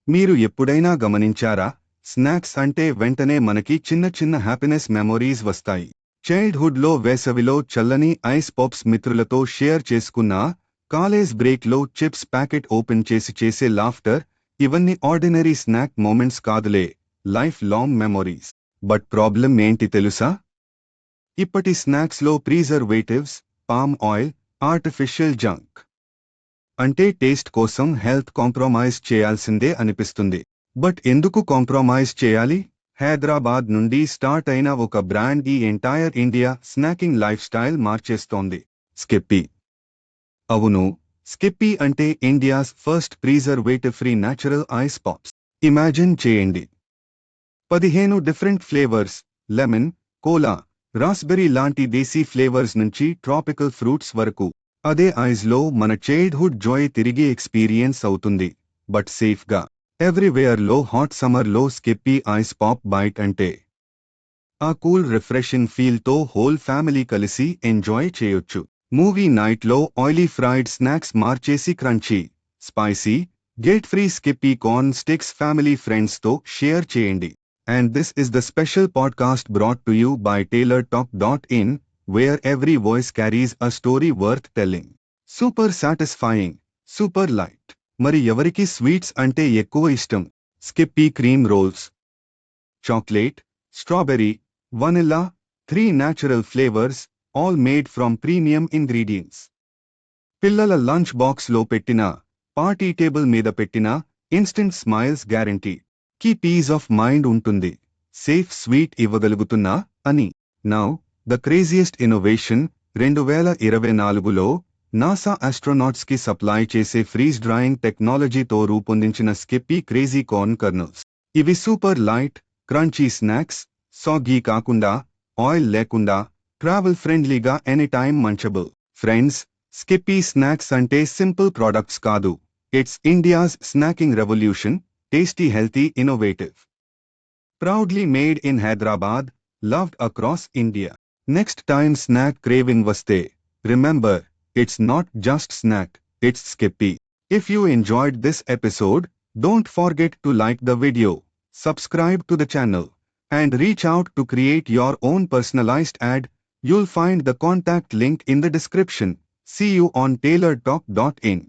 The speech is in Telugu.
మీరు ఎప్పుడైనా గమనించారా? స్నాక్స్ అంటే వెంటనే మనకి చిన్న చిన్న హ్యాపీనెస్ మెమొరీస్ వస్తాయి. చైల్డ్హుడ్లో వేసవిలో చల్లని ఐస్ పాప్స్ మిత్రులతో షేర్ చేసుకున్నా, కాలేజ్ బ్రేక్లో చిప్స్ ప్యాకెట్ ఓపెన్ చేసి చేసే లాఫ్టర్, ఇవన్నీ ఆర్డినరీ స్నాక్ మూమెంట్స్ కాదులే, life long memories. But problem ఏంటి తెలుసా? ఇప్పటి స్నాక్స్లో preservatives, palm oil, artificial junk. అంటే టేస్ట్ కోసం హెల్త్ కాంప్రమైజ్ చేయాల్సిందే అనిపిస్తుంది. బట్ ఎందుకు కాంప్రమైజ్ చేయాలి? హైదరాబాద్ నుండి స్టార్ట్ అయిన ఒక బ్రాండ్ ఈ entire India snacking life style మార్చేస్తోంది. స్కిప్పీ. అవును, స్కిప్పీ అంటే India's first preservative free natural ice pops. Imagine చేయండి, 15 different flavours, lemon, cola, raspberry లాంటి దేశీ ఫ్లేవర్స్ నుంచి ట్రాపికల్ ఫ్రూట్స్ వరకు. అదే ఐస్లో మన చైల్డ్హుడ్ జాయ్ తిరిగి ఎక్స్పీరియన్స్ అవుతుంది. బట్ సేఫ్గా. ఎవ్రీవేర్లో హాట్ సమ్మర్లో స్కిప్పీ ఐస్ పాప్ బైట్ అంటే ఆ కూల్ రిఫ్రెషింగ్ ఫీల్తో హోల్ ఫ్యామిలీ కలిసి ఎంజాయ్ చేయొచ్చు. మూవీ నైట్లో ఆయిలీ ఫ్రైడ్ స్నాక్స్ మార్చేసి crunchy, spicy, get free Skippy corn sticks family ఫ్రెండ్స్తో షేర్ చేయండి. And this is the special podcast brought to you by TaylorTalk.in, where every voice carries a story worth telling. Super satisfying, super light. మరి ఎవరికి స్వీట్స్ అంటే ఎక్కువ ఇష్టం? Skippy cream rolls. Chocolate, strawberry, vanilla, 3 natural flavours, all made from premium ingredients. పిల్లల లంచ్ బాక్స్లో పెట్టినా, పార్టీ టేబుల్ మీద పెట్టినా, ఇన్స్టెంట్ స్మైల్స్ గ్యారంటీ. కి పీస్ ఆఫ్ మైండ్ ఉంటుంది. సేఫ్ స్వీట్ ఇవ్వగలుగుతున్నా అని. నౌ ద క్రేజియస్ట్ ఇన్నోవేషన్, 2024లో నాసా ఆస్ట్రోనాట్స్ కి సప్లై చేసే ఫ్రీజ్ డ్రాయింగ్ టెక్నాలజీతో రూపొందించిన స్కిప్పీ క్రేజీ కార్న్ కర్నల్స్. ఇవి super light, crunchy snacks, soggy కాకుండా, ఆయిల్ లేకుండా, ట్రావెల్ ఫ్రెండ్లీగా any time మంచబుల్. Friends, Skippy snacks అంటే సింపుల్ ప్రొడక్ట్స్ కాదు. It's India's snacking revolution. Tasty, healthy, innovative. Proudly made in Hyderabad, loved across India. Next time snack craving vaste, remember, it's not just snack, it's Skippy. If you enjoyed this episode, don't forget to like the video, subscribe to the channel, and reach out to create your own personalized ad. You'll find the contact link in the description. See you on TaylorTalk.in.